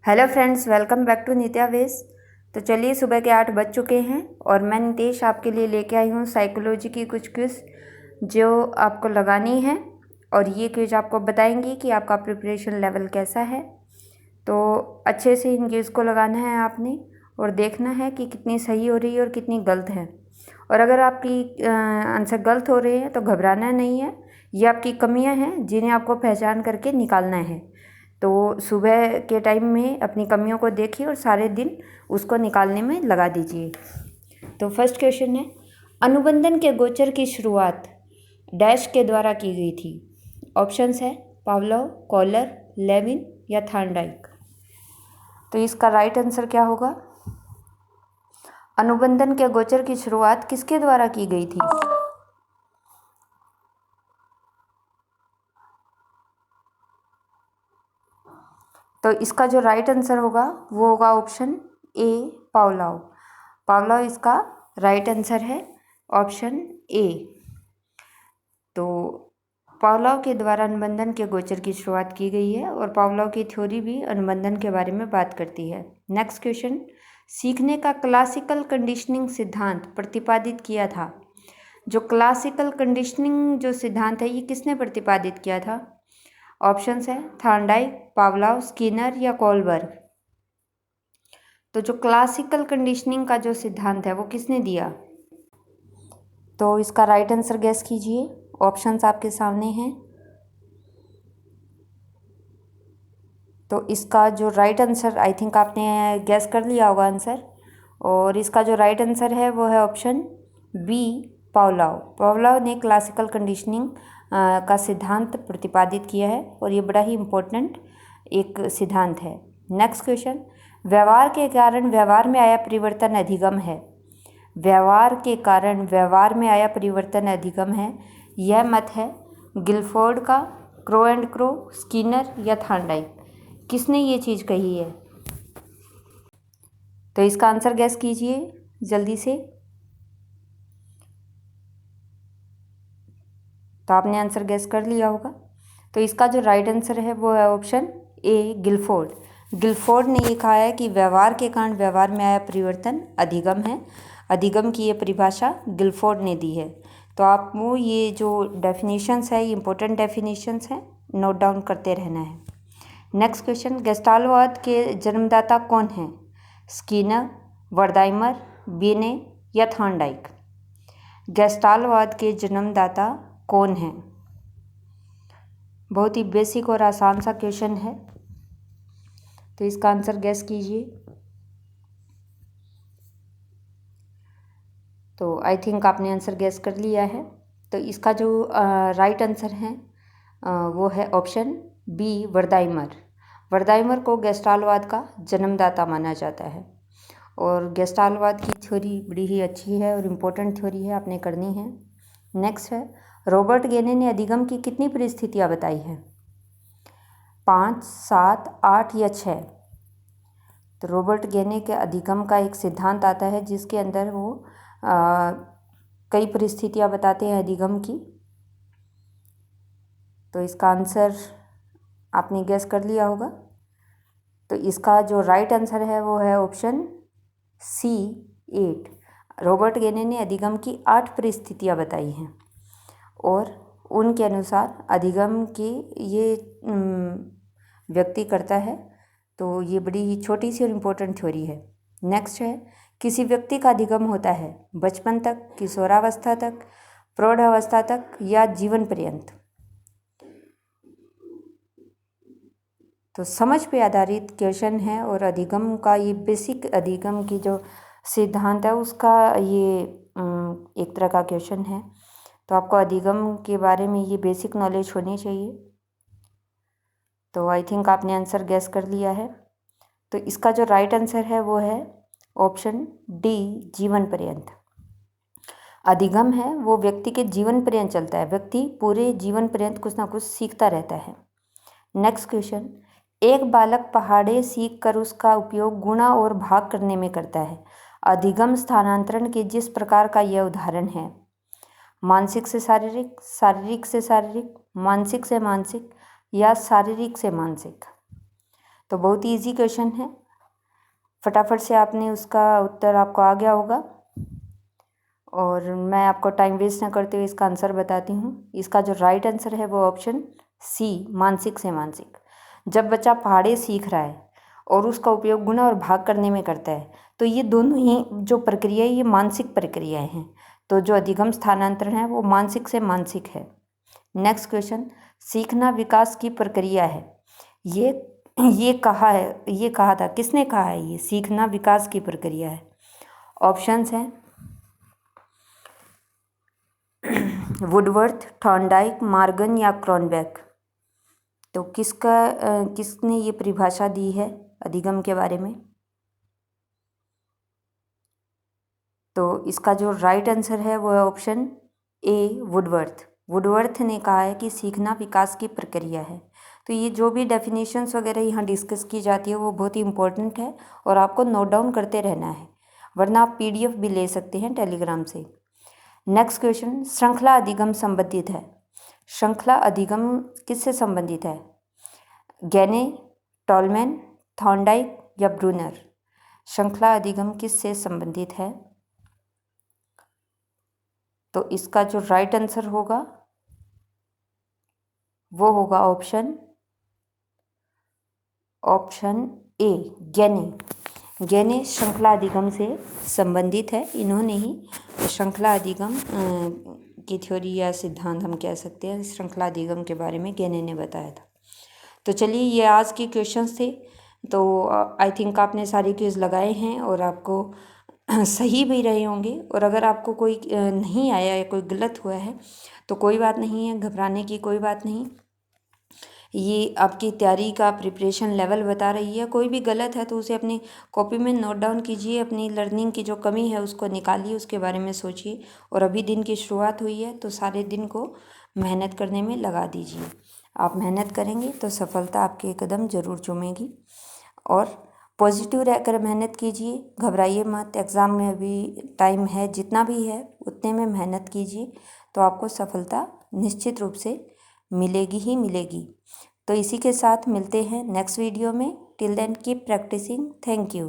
Hello friends, welcome back to Nitya वेस। तो चलिए, सुबह के 8 बज चुके हैं और मैं नितेश आपके लिए लेके आई हूँ साइकोलॉजी की कुछ क्विज जो आपको लगानी है। और ये क्विज आपको बताएंगी कि आपका प्रिपरेशन लेवल कैसा है। तो अच्छे से इन क्विज को लगाना है आपने और देखना है कि कितनी सही हो रही है और कितनी गलत है। और अगर आपकी आंसर गलत हो रहे हैं तो घबराना नहीं है। ये आपकी कमियां हैं जिन्हें आपको पहचान करके निकालना है। तो सुबह के टाइम में अपनी कमियों को देखिए और सारे दिन उसको निकालने में लगा दीजिए। तो फर्स्ट क्वेश्चन है, अनुबंधन के गोचर की शुरुआत डैश के द्वारा की गई थी। ऑप्शंस है पावलोव, कॉलर, लेविन या थार्नडाइक। तो इसका राइट आंसर क्या होगा? अनुबंधन के गोचर की शुरुआत किसके द्वारा की गई थी? तो इसका जो राइट आंसर होगा वो होगा ऑप्शन ए, पावलोव। पावलोव इसका राइट आंसर है, ऑप्शन ए। तो पावलोव के द्वारा अनुबंधन के गोचर की शुरुआत की गई है और पावलोव की थ्योरी भी अनुबंधन के बारे में बात करती है। नेक्स्ट क्वेश्चन, सीखने का क्लासिकल कंडीशनिंग सिद्धांत प्रतिपादित किया था। जो क्लासिकल कंडीशनिंग जो सिद्धांत है ये किसने प्रतिपादित किया था? ऑप्शंस है थार्नडाइक, पावलोव, स्किनर या कोलबर्ग। तो जो क्लासिकल कंडीशनिंग का जो सिद्धांत है वो किसने दिया? तो इसका राइट आंसर गैस कीजिए। ऑप्शंस आपके सामने हैं। तो इसका जो राइट आंसर, आई थिंक आपने गैस कर लिया होगा आंसर। और इसका जो राइट आंसर है वो है ऑप्शन बी, पावलोव। पावलोव ने क्लासिकल कंडीशनिंग का सिद्धांत प्रतिपादित किया है और ये बड़ा ही इम्पोर्टेंट एक सिद्धांत है। नेक्स्ट क्वेश्चन, व्यवहार के कारण व्यवहार में आया परिवर्तन अधिगम है। व्यवहार के कारण व्यवहार में आया परिवर्तन अधिगम है, यह मत है गिलफोर्ड का, क्रो एंड क्रो, स्किनर या थार्नडाइक। किसने ये चीज़ कही है? तो इसका आंसर गैस कीजिए जल्दी से। तो आपने आंसर गैस कर लिया होगा। तो इसका जो राइट आंसर है वो है ऑप्शन ए, गिलफोर्ड। गिलफोर्ड ने ये कहा है कि व्यवहार के कारण व्यवहार में आया परिवर्तन अधिगम है। अधिगम की ये परिभाषा गिलफोर्ड ने दी है। तो आपको ये जो डेफिनेशंस है ये इंपॉर्टेंट डेफिनेशंस हैं, नोट डाउन करते रहना है। नेक्स्ट क्वेश्चन, गेस्टाल्टवाद के जन्मदाता कौन हैं? स्किनर, वर्दाइमर, बेने या थॉर्नडाइक। गेस्टाल्टवाद के जन्मदाता कौन हैं? बहुत ही बेसिक और आसान सा क्वेश्चन है। तो इसका आंसर गैस कीजिए। तो आई थिंक आपने आंसर गैस कर लिया है। तो इसका जो राइट आंसर है वो है ऑप्शन बी, वर्दाइमर। वर्दाइमर को गेस्टाल्टवाद का जन्मदाता माना जाता है। और गेस्टाल्टवाद की थ्योरी बड़ी ही अच्छी है और इम्पोर्टेंट थ्योरी है, आपने करनी है। नेक्स्ट है, रॉबर्ट गेने ने अधिगम की कितनी परिस्थितियाँ बताई हैं? 5, 7, 8 या 6। तो रॉबर्ट गेने के अधिगम का एक सिद्धांत आता है जिसके अंदर वो कई परिस्थितियाँ बताते हैं अधिगम की। तो इसका आंसर आपने गैस कर लिया होगा। तो इसका जो राइट आंसर है वो है ऑप्शन सी, 8। रॉबर्ट गेने ने अधिगम की 8 परिस्थितियाँ बताई हैं और उनके अनुसार अधिगम की ये व्यक्ति करता है। तो ये बड़ी ही छोटी सी और इम्पोर्टेंट थ्योरी है। नेक्स्ट है, किसी व्यक्ति का अधिगम होता है बचपन तक, किशोरावस्था तक, प्रौढ़ावस्था तक या जीवन पर्यंत। तो समझ पे आधारित क्वेश्चन है और अधिगम का ये बेसिक अधिगम की जो सिद्धांत है उसका ये एक तरह का क्वेश्चन है। तो आपको अधिगम के बारे में ये बेसिक नॉलेज होनी चाहिए। तो आई थिंक आपने आंसर गैस कर लिया है। तो इसका जो राइट आंसर है वो है ऑप्शन डी, जीवन पर्यंत। अधिगम है वो व्यक्ति के जीवन पर्यंत चलता है। व्यक्ति पूरे जीवन पर्यंत कुछ ना कुछ सीखता रहता है। नेक्स्ट क्वेश्चन, एक बालक पहाड़े सीख कर उसका उपयोग गुणा और भाग करने में करता है। अधिगम स्थानांतरण के जिस प्रकार का यह उदाहरण है? मानसिक से शारीरिक, शारीरिक से शारीरिक, मानसिक से मानसिक या शारीरिक से मानसिक। तो बहुत ही ईजी क्वेश्चन है, फटाफट से आपने उसका उत्तर आपको आ गया होगा। और मैं आपको टाइम वेस्ट ना करते हुए इसका आंसर बताती हूँ। इसका जो राइट आंसर है वो ऑप्शन सी, मानसिक से मानसिक। जब बच्चा पहाड़े सीख रहा है और उसका उपयोग गुणा और भाग करने में करता है, तो ये दोनों ही जो प्रक्रिया है ये मानसिक प्रक्रियाएं हैं। तो जो अधिगम स्थानांतरण है वो मानसिक से मानसिक है। नेक्स्ट क्वेश्चन, सीखना विकास की प्रक्रिया है। ये कहा था, किसने कहा है ये सीखना विकास की प्रक्रिया है? ऑप्शंस हैं वुडवर्थ, थॉर्नडाइक, मॉर्गन या क्रॉनबेक। तो किसने ये परिभाषा दी है अधिगम के बारे में? तो इसका जो राइट आंसर है वो है ऑप्शन ए, वुडवर्थ। वुडवर्थ ने कहा है कि सीखना विकास की प्रक्रिया है। तो ये जो भी डेफिनेशंस वगैरह यहाँ डिस्कस की जाती है वो बहुत ही इंपॉर्टेंट है और आपको नोट डाउन करते रहना है, वरना आप पीडीएफ भी ले सकते हैं टेलीग्राम से। नेक्स्ट क्वेश्चन, श्रृंखला अधिगम संबंधित है। श्रृंखला अधिगम किससे संबंधित है? गैने, टॉलमैन, थॉर्नडाइक या ब्रूनर? श्रृंखला अधिगम किससे संबंधित है? तो इसका जो राइट आंसर होगा वो होगा ऑप्शन ए, गैने श्रृंखला अधिगम से संबंधित है। इन्होंने ही श्रृंखला अधिगम की थ्योरी या सिद्धांत हम कह सकते हैं, श्रृंखला अधिगम के बारे में गैने ने बताया था। तो चलिए, ये आज के क्वेश्चंस थे। तो आई थिंक आपने सारे क्विज लगाए हैं और आपको सही भी रहे होंगे। और अगर आपको कोई नहीं आया या कोई गलत हुआ है तो कोई बात नहीं है, घबराने की कोई बात नहीं। ये आपकी तैयारी का प्रिपरेशन लेवल बता रही है। कोई भी गलत है तो उसे अपनी कॉपी में नोट डाउन कीजिए, अपनी लर्निंग की जो कमी है उसको निकालिए, उसके बारे में सोचिए। और अभी दिन की शुरुआत हुई है तो सारे दिन को मेहनत करने में लगा दीजिए। आप मेहनत करेंगे तो सफलता आपके कदम ज़रूर चूमेगी। और पॉजिटिव रहकर मेहनत कीजिए, घबराइए मत। एग्ज़ाम में अभी टाइम है, जितना भी है उतने में मेहनत कीजिए तो आपको सफलता निश्चित रूप से मिलेगी ही मिलेगी। तो इसी के साथ मिलते हैं नेक्स्ट वीडियो में। Till then keep practicing. Thank you.